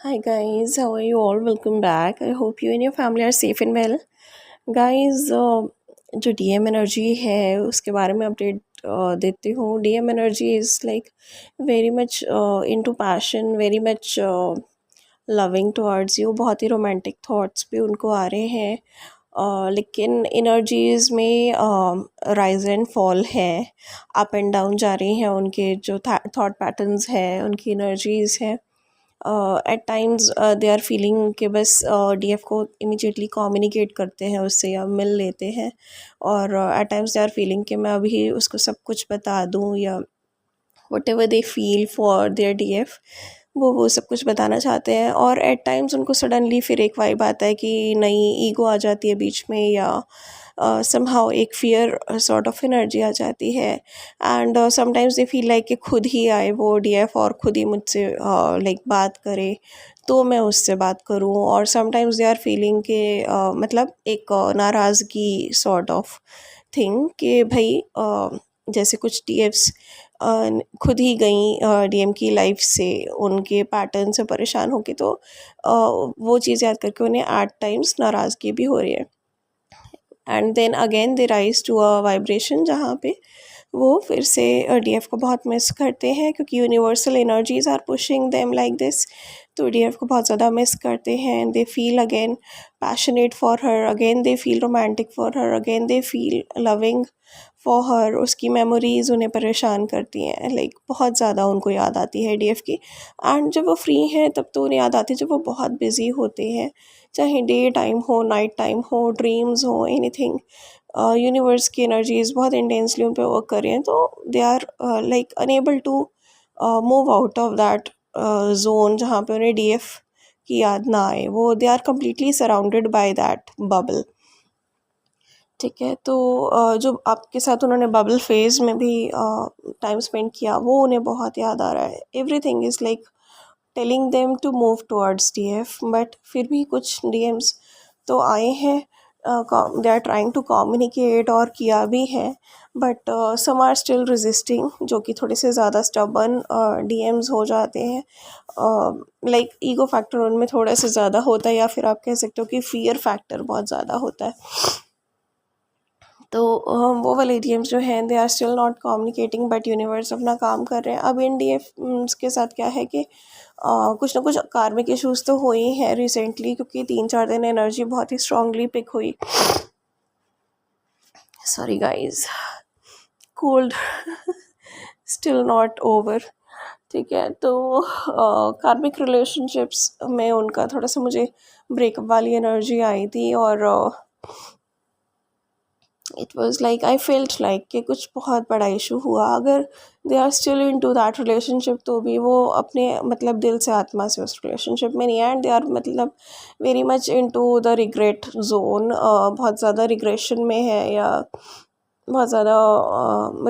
Hi guys, how are you all? Welcome back. I hope you and your family are safe and well. Guys, जो DM energy है उसके बारे में update देती हूँ. DM energy is like very much into passion, very much loving towards you. बहुत ही romantic thoughts भी उनको आ रहे हैं. लेकिन एनर्जीज़ में राइज एंड फॉल है, अप एंड डाउन जा रही हैं. उनके जो थॉट पैटर्न्स हैं, उनकी एनर्जीज़ हैं. At times they are feeling कि बस डीएफ को इमिजिएटली कम्युनिकेट करते हैं उससे या मिल लेते हैं. और at times they are feeling कि मैं अभी उसको सब कुछ बता दूं, या whatever they feel for their DF वो सब कुछ बताना चाहते हैं. और एट टाइम्स उनको सडनली फिर एक वाइब आता है कि नई ईगो आ जाती है बीच में, या समहाउ एक फियर सॉर्ट ऑफ एनर्जी आ जाती है. And sometimes they feel like कि खुद ही आए वो डीएफ और खुद ही मुझसे लाइक बात करे तो मैं उससे बात करूं. और समटाइम्स दे आर फीलिंग के मतलब एक नाराज़गी सॉर्ट ऑफ थिंग कि भाई जैसे कुछ डीएफ्स खुद ही गई डीएम की लाइफ से उनके पैटर्न से परेशान होके, तो वो चीज़ याद करके उन्हें एट टाइम्स नाराज़गी भी हो रही है. And then again they rise to a vibration जहाँ पे वो फिर से डीएफ को बहुत मिस करते हैं, क्योंकि universal energies are pushing them like this. तो डीएफ को बहुत ज़्यादा मिस करते हैं. They feel again passionate for her, again they feel romantic for her, again they feel loving for her. उसकी मेमोरीज उन्हें परेशान करती हैं, लाइक बहुत ज़्यादा उनको याद आती है डीएफ की. एंड जब वो फ्री हैं तब तो उन्हें याद आती है, जब वो बहुत बिजी होते हैं, चाहे डे टाइम हो, नाइट टाइम हो, ड्रीम्स हो, एनीथिंग. यूनिवर्स की एनर्जीज बहुत इंटेंसली उन पर वर्क कर रही हैं, तो they are like unable to move out of that zone जहाँ पे उन्हें डीएफ की याद ना आए. वो they are completely surrounded by that bubble. ठीक है, तो जो आपके साथ उन्होंने बबल फेज में भी टाइम स्पेंड किया वो उन्हें बहुत याद आ रहा है. Everything is like telling them to move towards DF. But फिर भी कुछ डीएम्स तो आए हैं, they are trying to communicate और किया भी है. But some are still resisting, जो कि थोड़े से ज़्यादा स्टबन डीएम्स हो जाते हैं. लाइक ईगो फैक्टर उनमें थोड़ा सा ज़्यादा होता है, या फिर आप कह सकते हो कि फियर फैक्टर बहुत ज़्यादा होता है. तो वो वाले डीएम्स जो हैं they are still not communicating, but universe अपना काम कर रहे हैं. अब इन डीएफ के साथ क्या है कि कुछ ना कुछ कार्मिक इश्यूज तो हुए ही हैं रिसेंटली, क्योंकि 3-4 दिन एनर्जी बहुत ही स्ट्रांगली पिक हुई. Sorry guys, cold still not over. ठीक है, तो कार्मिक रिलेशनशिप्स में उनका थोड़ा सा मुझे ब्रेकअप वाली एनर्जी आई थी. और it was like I felt like कि कुछ बहुत बड़ा इशू हुआ. अगर they are still into that relationship, तो भी वो अपने मतलब दिल से, आत्मा से उस रिलेशनशिप में नहीं है. एंड दे आर मतलब very much into the regret zone. बहुत ज़्यादा रिग्रेशन में है, या बहुत ज़्यादा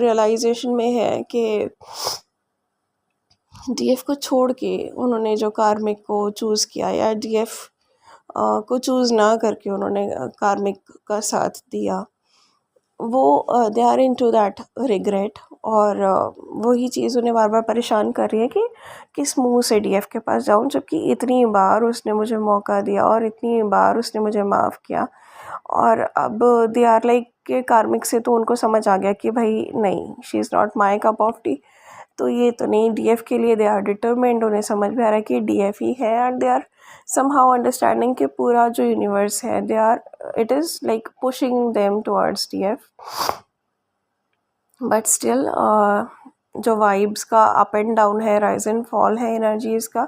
रियलाइजेशन में है कि डीएफ को छोड़ के उन्होंने जो कार्मिक को चूज़ किया, या डीएफ को चूज़ ना करके उन्होंने कार्मिक का साथ दिया, वो they are into that regret. और वही चीज़ उन्हें बार बार परेशान कर रही है कि किस मुंह से डीएफ के पास जाऊं, जबकि इतनी बार उसने मुझे मौका दिया और इतनी बार उसने मुझे माफ़ किया. और अब दे आर लाइक के कार्मिक से तो उनको समझ आ गया कि भाई नहीं, she is not my cup of T. तो ये तो नहीं, डीएफ के लिए दे आर डिटरमिन्ड. उन्हें समझ में आ रहा है कि डीएफ ही है. And they are somehow understanding कि पूरा जो यूनिवर्स है, they are it is like pushing them towards DF. But still जो वाइब्स का अप एंड डाउन है, राइज एंड फॉल है एनर्जीज़ का,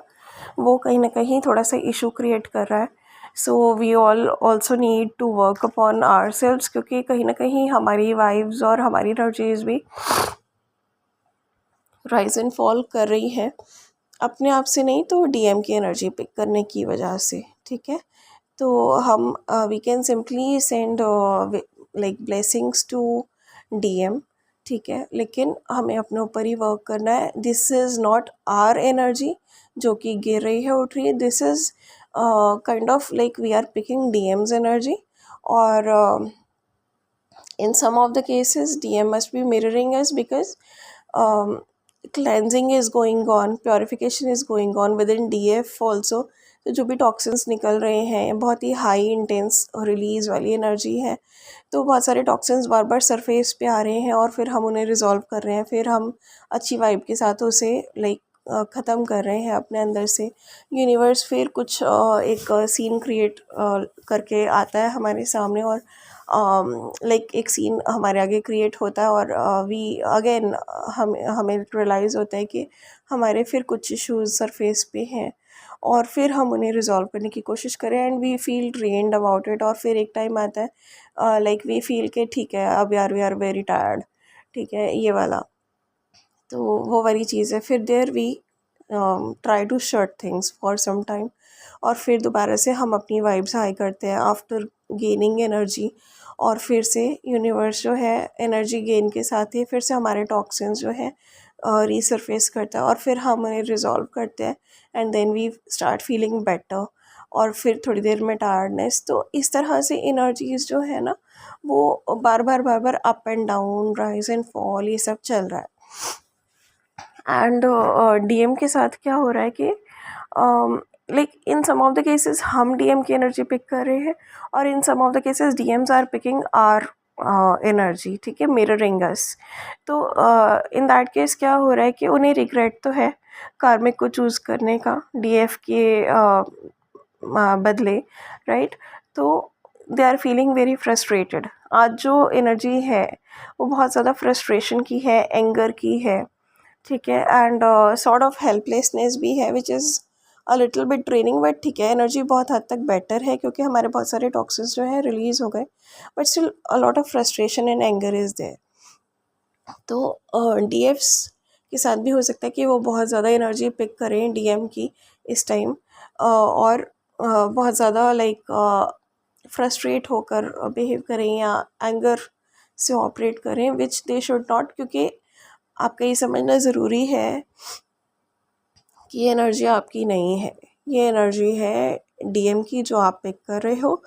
वो कहीं ना कहीं थोड़ा सा इशू क्रिएट कर रहा है. So we all also need to work upon ourselves, क्योंकि कहीं ना कहीं हमारी वाइब्स और हमारी एनर्जीज़ भी राइज एंड फॉल कर रही हैं, अपने आप से नहीं तो डीएम की एनर्जी पिक करने की वजह से. ठीक है, तो हम we can simply send like blessings to DM. ठीक है, लेकिन हमें अपने ऊपर ही वर्क करना है. This is not our energy जो कि गिर रही है, उठ रही है. This is kind of like we are picking DMs energy. और in some of the cases DM must be mirroring us, because cleansing is going on, purification is going on with in DF also. तो जो भी toxins निकल रहे हैं, बहुत ही high intense release वाली energy है, तो बहुत सारे टॉक्सिन्स बार बार सरफेस पे आ रहे हैं और फिर हम उन्हें रिजॉल्व कर रहे हैं, फिर हम अच्छी वाइब के साथ उसे लाइक ख़त्म कर रहे हैं अपने अंदर से। यूनिवर्स फिर कुछ एक सीन क्रिएट करके आता है हमारे सामने, और लाइक एक सीन हमारे आगे क्रिएट होता है, और वी अगेन हमें रियलाइज़ होता है कि हमारे फिर कुछ इश्यूज सरफेस पे हैं, और फिर हम उन्हें रिजॉल्व करने की कोशिश करें and we feel drained about it. और फिर एक टाइम आता है लाइक वी फील के ठीक है अब यार वी आर वेरी टायर्ड, ठीक है ये वाला, तो वो वाली चीज़ है। फिर there we try to shut things for some time, और फिर दोबारा से हम अपनी वाइब्स हाई करते हैं आफ्टर गेनिंग एनर्जी, और फिर से यूनिवर्स जो है एनर्जी गेन के साथ ही फिर से हमारे टॉक्सिन्स जो है रीसरफेस करता है, और फिर हम उन्हें रिजॉल्व करते हैं and then we start feeling better, और फिर थोड़ी देर में टायर्डनेस। तो इस तरह से एनर्जीज जो है ना, वो बार बार up and down, rise and fall, ये सब चल रहा है। एंड डीएम के साथ क्या हो रहा है कि like in some of the cases हम डीएम की एनर्जी पिक कर रहे हैं, और in some of the cases DMs are picking our energy, ठीक है, मिररिंग अस। तो इन दैट केस क्या हो रहा है कि उन्हें रिग्रेट तो है कार्मिक को चूज़ करने का डीएफ के बदले, राइट। तो they are feeling very frustrated. आज जो एनर्जी है वो बहुत ज़्यादा फ्रस्ट्रेशन की है, एंगर की है, ठीक है, एंड सॉर्ट ऑफ हेल्पलेसनेस भी है which is a little bit draining, but ठीक है एनर्जी बहुत हद तक बेटर है क्योंकि हमारे बहुत सारे टॉक्सिन्स जो है रिलीज हो गए, but still a lot of frustration and anger is there. तो डीएफ्स के साथ भी हो सकता है कि वो बहुत ज़्यादा एनर्जी पिक करें डीएम की इस टाइम, और बहुत ज़्यादा लाइक फ्रस्ट्रेट होकर बिहेव करें या एंगर से ऑपरेट करें, विच दे शुड नॉट, क्योंकि आपका ये समझना ज़रूरी है कि ये एनर्जी आपकी नहीं है, ये एनर्जी है डीएम की जो आप पिक कर रहे हो।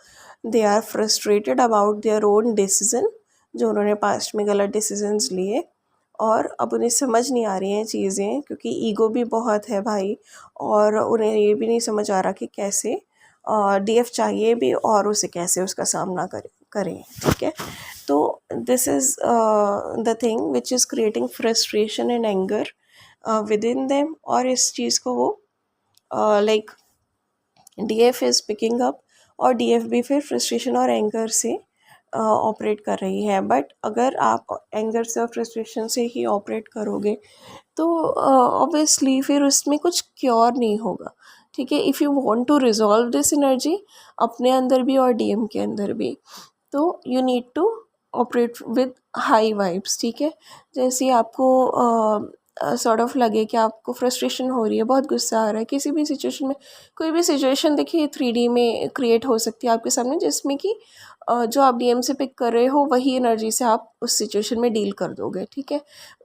They are frustrated about their own decision, जो उन्होंने पास्ट में गलत डिसीजंस लिए, और अब उन्हें समझ नहीं आ रही हैं चीज़ें क्योंकि ईगो भी बहुत है भाई, और उन्हें ये भी नहीं समझ आ रहा कि कैसे डीएफ चाहिए भी और उसे कैसे उसका सामना करें, ठीक है। तो this is the thing which is creating frustration and anger with in them, और इस चीज़ को वो like DF is picking up, और डीएफ भी फिर फ्रस्ट्रेशन और एंगर से ऑपरेट कर रही है। बट अगर आप एंगर से और फ्रस्ट्रेशन से ही ऑपरेट करोगे तो ऑब्वियसली फिर उसमें कुछ क्योर नहीं होगा, ठीक है। If you want to resolve this energy अपने अंदर भी और डीएम के अंदर भी, तो you need to operate with high vibes, ठीक है। जैसे आपको सॉर्ट ऑफ लगे कि आपको फ्रस्ट्रेशन हो रही है, बहुत गुस्सा आ रहा है किसी भी सिचुएशन में, कोई भी सिचुएशन देखिए 3D में क्रिएट हो सकती है आपके सामने, जिसमें कि जो आप डीएम से पिक कर रहे हो वही एनर्जी से आप उस सिचुएशन में डील कर दोगे, ठीक है।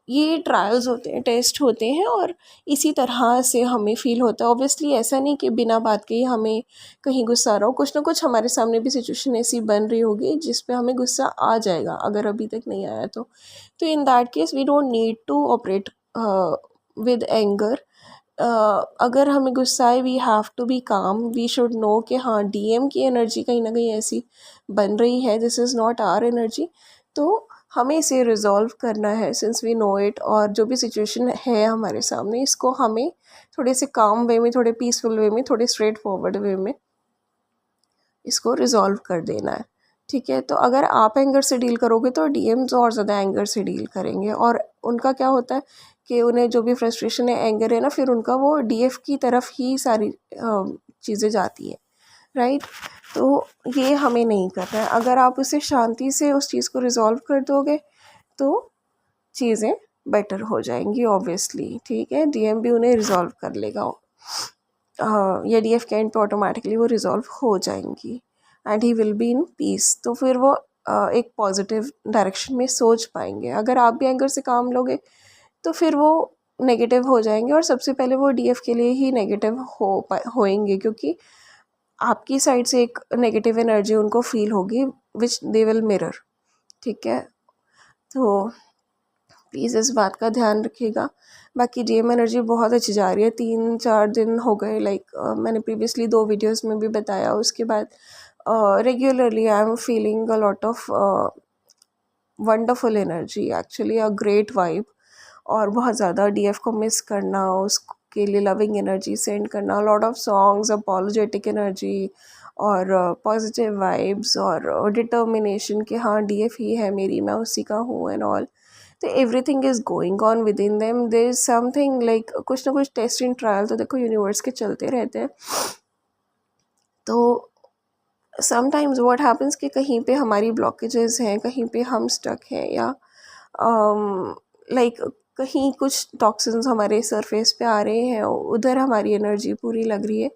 ये ट्रायल्स होते हैं, टेस्ट होते हैं, और इसी तरह से हमें फील होता है। ऑब्वियसली ऐसा नहीं कि बिना बात के ही हमें कहीं गुस्सा आ रहा हो, कुछ ना कुछ हमारे सामने भी सिचुएशन ऐसी बन रही होगी जिस पे हमें गुस्सा आ जाएगा, अगर अभी तक नहीं आया तो in that case we don't need to operate with anger. अगर हमें गुस्सा है we have to be calm, we should know कि हाँ डीएम की एनर्जी कहीं ना कहीं ऐसी बन रही है, this is not our energy, तो हमें इसे रिजॉल्व करना है सिंस वी नो इट। और जो भी सिचुएशन है हमारे सामने इसको हमें थोड़े से काम वे में, थोड़े पीसफुल वे में, थोड़े स्ट्रेट फॉरवर्ड वे में इसको रिजॉल्व कर देना है, ठीक है। तो अगर आप एंगर से डील करोगे तो डीएम्स और ज़्यादा एंगर से डील करेंगे, और उनका क्या होता है कि उन्हें जो भी फ्रस्ट्रेशन है, एंगर है ना, फिर उनका वो डीएफ की तरफ ही सारी चीज़ें जाती है, राइट। तो ये हमें नहीं करना है। अगर आप उसे शांति से उस चीज़ को रिजॉल्व कर दोगे तो चीज़ें बेटर हो जाएंगी ऑब्वियसली, ठीक है। डीएम भी उन्हें रिजॉल्व कर लेगा, या डीएफ के एंड पे ऑटोमेटिकली वो रिजॉल्व हो जाएंगी and he will be in peace. तो फिर वो एक पॉजिटिव डायरेक्शन में सोच पाएंगे। अगर आप भी एंगर से काम लोगे तो फिर वो नेगेटिव हो जाएंगे, और सबसे पहले वो डीएफ के लिए ही नेगेटिव होएंगे क्योंकि आपकी साइड से एक नेगेटिव एनर्जी उनको फील होगी विच दे विल मिरर, ठीक है। तो प्लीज़ इस बात का ध्यान रखिएगा। बाकी डीएम एनर्जी बहुत अच्छी जा रही है, 3-4 दिन हो गए, लाइक मैंने प्रीवियसली 2 वीडियोस में भी बताया। उसके बाद regularly I am feeling a lot of wonderful energy, actually a great vibe. और बहुत ज़्यादा डीएफ को मिस करना, उसके लिए लविंग एनर्जी सेंड करना, lot of songs, apologetic energy और पॉजिटिव वाइब्स और डिटर्मिनेशन कि हाँ डीएफ ही है मेरी, मैं उसी का हूँ एंड ऑल। तो everything is going on within them, there is something like कुछ ना कुछ टेस्ट इन ट्रायल तो देखो यूनिवर्स के चलते रहते हैं। तो समटाइम्स व्हाट हैपन्स कि कहीं पे हमारी ब्लॉकेजेस हैं, कहीं पे हम स्टक हैं, या लाइक कहीं कुछ टॉक्सिन्स हमारे सरफेस पे आ रहे हैं, उधर हमारी एनर्जी पूरी लग रही है।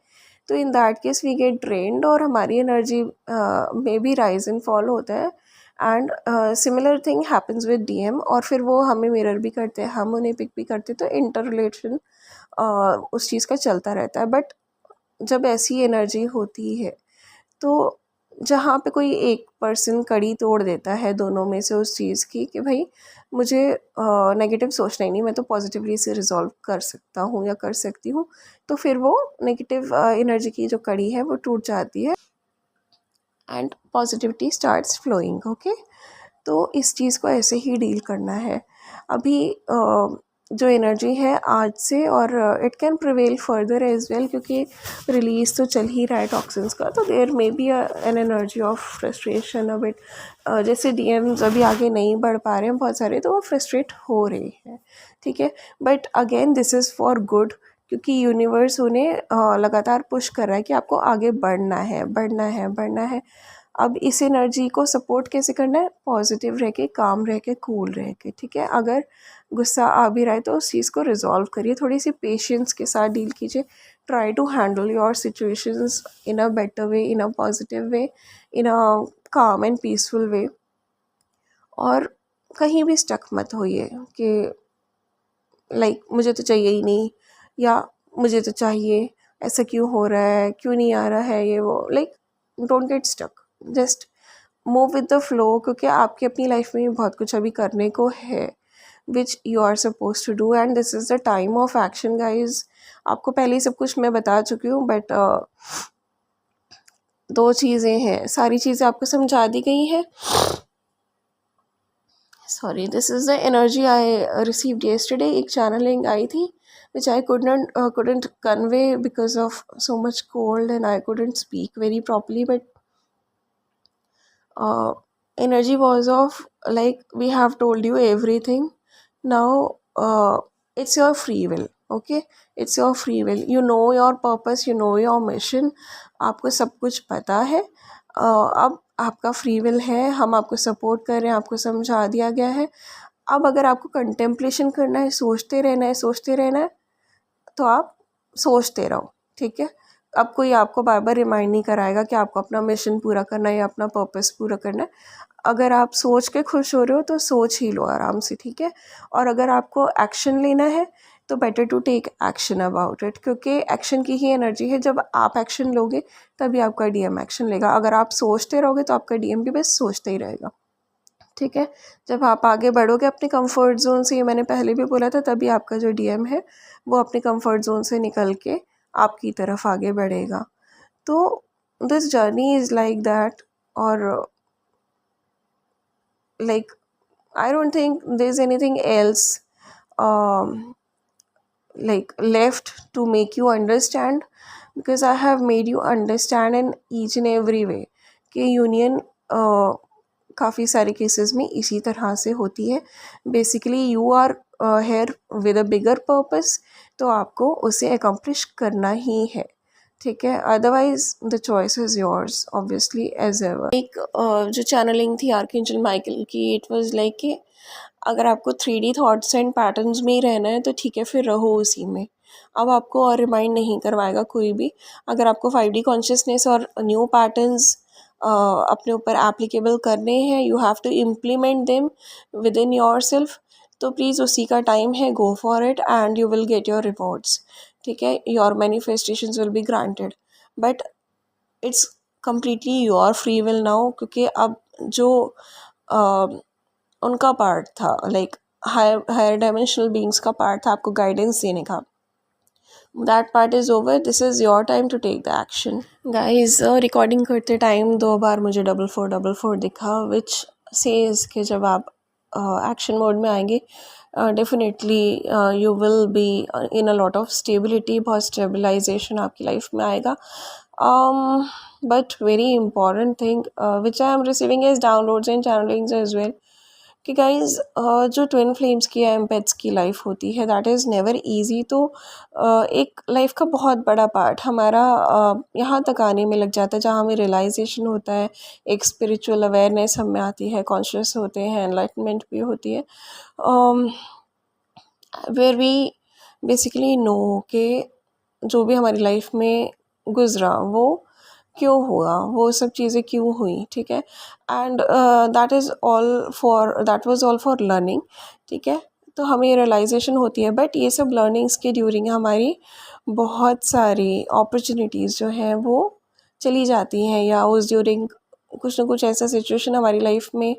तो in that case we get drained और हमारी एनर्जी में भी राइज एंड फॉल होता है। And similar thing happens with DM, और फिर वो हमें मिरर भी करते हैं, हम उन्हें पिक भी करते हैं, तो इंटर रिलेशन उस चीज़ का चलता रहता है। बट जब ऐसी एनर्जी होती है तो जहाँ पे कोई एक पर्सन कड़ी तोड़ देता है दोनों में से उस चीज़ की कि भाई मुझे नेगेटिव सोचना ही नहीं, मैं तो पॉजिटिवली से रिजॉल्व कर सकता हूँ या कर सकती हूँ, तो फिर वो नेगेटिव एनर्जी की जो कड़ी है वो टूट जाती है and positivity starts flowing. Okay, तो इस चीज़ को ऐसे ही डील करना है। अभी जो एनर्जी है आज से, और it can prevail further as well, क्योंकि रिलीज तो चल ही रहा है टॉक्सिन्स का, तो there may be an energy of frustration a bit. जैसे डीएम्स अभी आगे नहीं बढ़ पा रहे हैं बहुत सारे, तो वो फ्रस्ट्रेट हो रहे हैं, ठीक है। But again this is for good, क्योंकि यूनिवर्स उन्हें लगातार पुश कर रहा है कि आपको आगे बढ़ना है, बढ़ना है, बढ़ना है। अब इस एनर्जी को सपोर्ट कैसे करना है? पॉजिटिव रह के, काम रह के, कूल रह के, ठीक है। अगर गुस्सा आ भी रहा है तो उस चीज़ को रिजॉल्व करिए, थोड़ी सी पेशेंस के साथ डील कीजिए। Try to handle your situations in a better way, in a positive way, in a calm and peaceful वे। और कहीं भी स्टक मत होइए कि लाइक मुझे तो चाहिए ही नहीं, या मुझे तो चाहिए, ऐसा क्यों हो रहा है, क्यों नहीं आ रहा है, ये वो। Like don't get stuck, just move with the flow, क्योंकि आपकी अपनी लाइफ में भी बहुत कुछ अभी करने को है which you are suppose to do, and this is the time of action guys. आपको पहले ही सब कुछ मैं बता चुकी हूँ, बट 2 चीज़ें हैं, सारी चीज़ें आपको समझा दी गई हैं। Sorry, this is the energy I received yesterday। एक चैनलिंग आई थी which I couldn't convey because of so much cold and I couldn't speak very properly, but energy was of like we have told you everything now. It's your free will, okay, it's your free will, you know your purpose, you know your mission, आपको सब कुछ पता है। अब आपका free will है, हम आपको सपोर्ट कर रहे हैं, आपको समझा दिया गया है। अब अगर आपको कंटेम्पलेशन करना है, सोचते रहना है, सोचते रहना है, तो आप सोचते रहो, ठीक है। अब कोई आपको बार बार रिमाइंड नहीं कराएगा कि आपको अपना मिशन पूरा करना है या अपना पर्पस पूरा करना है। अगर आप सोच के खुश हो रहे हो तो सोच ही लो आराम से, ठीक है। और अगर आपको एक्शन लेना है तो better to take action about it, क्योंकि एक्शन की ही एनर्जी है। जब आप एक्शन लोगे तभी आपका डीएम एक्शन लेगा। अगर आप सोचते रहोगे तो आपका डीएम भी बस सोचते ही रहेगा, ठीक है। जब आप आगे बढ़ोगे अपने कंफर्ट जोन से, ये मैंने पहले भी बोला था, तभी आपका जो डीएम है वो अपने कंफर्ट जोन से निकल के आपकी तरफ आगे बढ़ेगा। तो this journey is like that, और like I don't think there's anything else like left to make you understand, because I have made you understand in each and every way कि यूनियन काफ़ी सारे केसेस में इसी तरह से होती है। Basically you are here with a bigger purpose, तो आपको उसे अकम्प्लिश करना ही है, ठीक है। Otherwise the choice is yours obviously as ever. एक जो चैनलिंग थी आर्कएंजल माइकल की, इट वाज लाइक कि अगर आपको 3D थॉट्स एंड पैटर्न्स में ही रहना है तो ठीक है, फिर रहो उसी में। अब आपको और रिमाइंड नहीं करवाएगा कोई भी। अगर आपको 5D कॉन्शियसनेस और न्यू पैटर्न्स अपने ऊपर एप्लीकेबल करने हैं, you have to implement them with in your self, तो प्लीज़ उसी का टाइम है, go for it and you will get your rewards, ठीक है। Your manifestations will be granted, but it's completely your free will now, क्योंकि अब जो उनका पार्ट था, लाइक हायर डायमेंशनल बीइंग्स का पार्ट था आपको गाइडेंस देने का. That part is over. This is your time to take the action. Guys recording करते टाइम 2 बार मुझे 4444 दिखा, विच सेज कि जब आप एक्शन मोड में आएंगे definitely you will be in a lot of stability. बहुत स्टेबलाइजेशन आपकी लाइफ में आएगा. But very important thing which I am receiving is downloads and channelings as well कि गाइज जो ट्विन फ्लेम्स की या एम्पेट्स की लाइफ होती है दैट इज़ नेवर ईजी. तो एक लाइफ का बहुत बड़ा पार्ट हमारा यहाँ तक आने में लग जाता है जहाँ हमें रियलाइजेशन होता है, एक स्पिरिचुअल अवेयरनेस हम में आती है, कॉन्शियस होते हैं, एनलाइटमेंट भी होती है, वेयर वी बेसिकली नो कि जो भी हमारी लाइफ में गुजरा वो क्यों हुआ, वो सब चीज़ें क्यों हुई. ठीक है. And that was all for learning. ठीक है. तो हमें रियलाइजेशन होती है, बट ये सब लर्निंग्स के ड्यूरिंग हमारी बहुत सारी अपॉर्चुनिटीज़ जो हैं वो चली जाती हैं, या उस ड्यूरिंग कुछ ना कुछ ऐसा सिचुएशन हमारी लाइफ में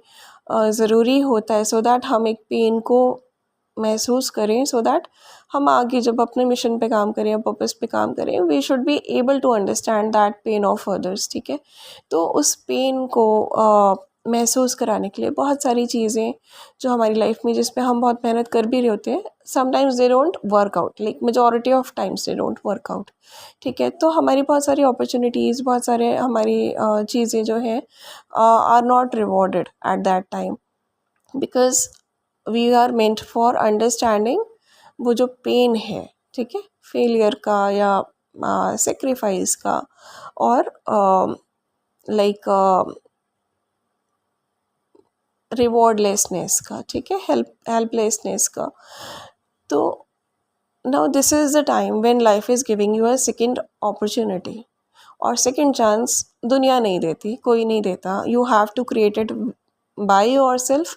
ज़रूरी होता है सो दैट हम एक पेन को महसूस करें, सो दैट हम आगे जब अपने मिशन पे काम करें या पर्पस पे काम करें we should be able to understand that pain of others. ठीक है. तो उस पेन को महसूस कराने के लिए बहुत सारी चीज़ें जो हमारी लाइफ में जिस पे हम बहुत मेहनत कर भी रहे होते हैं, sometimes they don't work out, like majority of times they don't work out. ठीक है. तो हमारी बहुत सारी अपॉर्चुनिटीज़, बहुत सारे हमारी चीज़ें जो हैं are not rewarded at that time because we are meant for understanding वो जो पेन है. ठीक है. फेलियर का या सेक्रीफाइस का और लाइक रिवॉर्डलेसनेस का. ठीक है. हेल्पलेसनेस का. तो now this is the time when life is giving you a second opportunity. और सेकेंड चांस दुनिया नहीं देती, कोई नहीं देता. You have to create it by your self.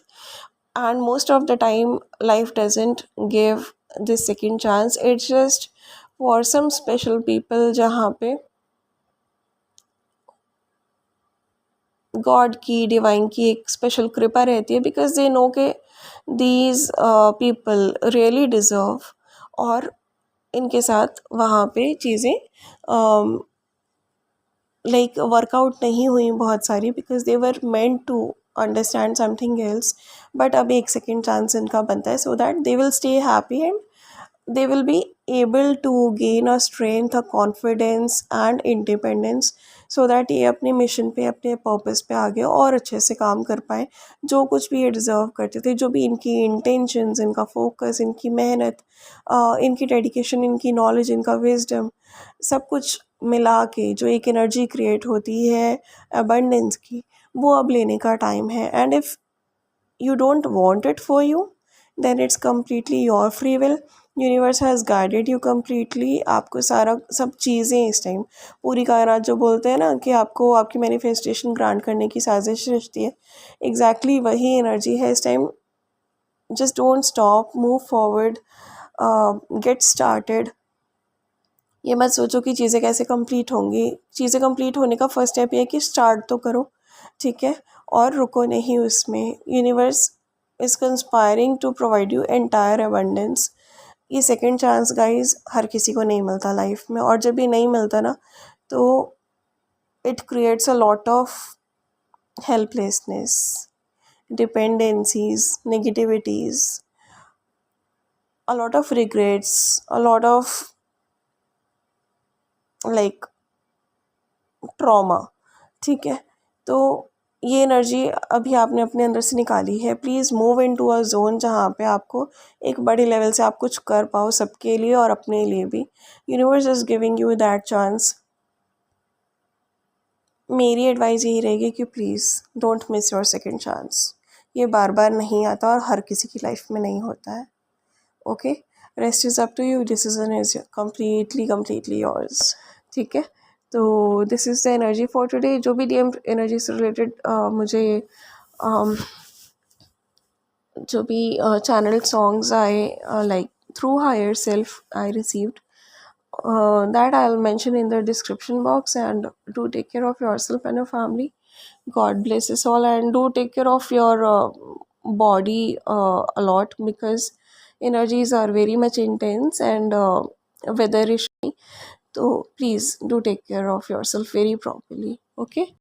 And most of the time life doesn't give this second chance. It's just for some special people जहाँ पे God की, डिवाइन की एक स्पेशल कृपा रहती है, बिकॉज दे नो के these people really deserve. और इनके साथ वहाँ पे चीज़ें लाइक वर्कआउट नहीं हुई बहुत सारी, because they were meant to understand something else. But अब एक सेकेंड चांस इनका बनता है so that they will stay happy and they will be able to gain a strength, a confidence and independence so that ये अपने mission पे, अपने purpose पे आगे और अच्छे से काम कर पाए. जो कुछ भी ये डिज़र्व करते थे, जो भी इनकी इंटेंशंस, इनका फोकस, इनकी मेहनत, इनकी डेडिकेशन, इनकी नॉलेज, इनका विजडम, सब कुछ मिला के जो एक एनर्जी क्रिएट होती है अबंडेंस की, वो अब लेने का टाइम है. And if you don't want it for you then it's completely your free will. Universe has guided you completely. आपको सारा सब चीज़ें इस टाइम, पूरी कायनात जो बोलते हैं ना कि आपको आपकी मैनिफेस्टेशन ग्रांट करने की साजिश रचती है, एग्जैक्टली वही एनर्जी है इस time. Just don't stop, move forward, get started. ये मत सोचो कि चीज़ें कैसे कंप्लीट होंगी. चीज़ें कंप्लीट होने का फर्स्ट स्टेप ये है कि स्टार्ट तो करो. ठीक है. और रुको नहीं उसमें. Universe is conspiring to provide you entire abundance. ये सेकंड चांस गाइस हर किसी को नहीं मिलता लाइफ में, और जब ये नहीं मिलता ना तो it creates a lot of helplessness, dependencies, negativities, a lot of regrets, a lot of like trauma. ठीक है. तो ये एनर्जी अभी आपने अपने अंदर से निकाली है. Please move into a zone जहाँ पे आपको एक बड़े लेवल से आप कुछ कर पाओ सबके लिए और अपने लिए भी. Universe is giving you that chance. मेरी एडवाइस यही रहेगी कि please don't miss your second chance. ये बार बार नहीं आता और हर किसी की लाइफ में नहीं होता है. Okay. Rest is up to you. Decision is completely yours. ठीक है. तो this is the energy for today. जो भी डीएम एनर्जी से रिलेटेड मुझे जो भी चैनल सॉन्ग्स आए like through higher self I received, that I'll mention in the description box. And do take care of yourself and your family. God bless us all, and do take care of your body a lot, because energies are very much intense, and weather is, so please do take care of yourself very properly. Okay.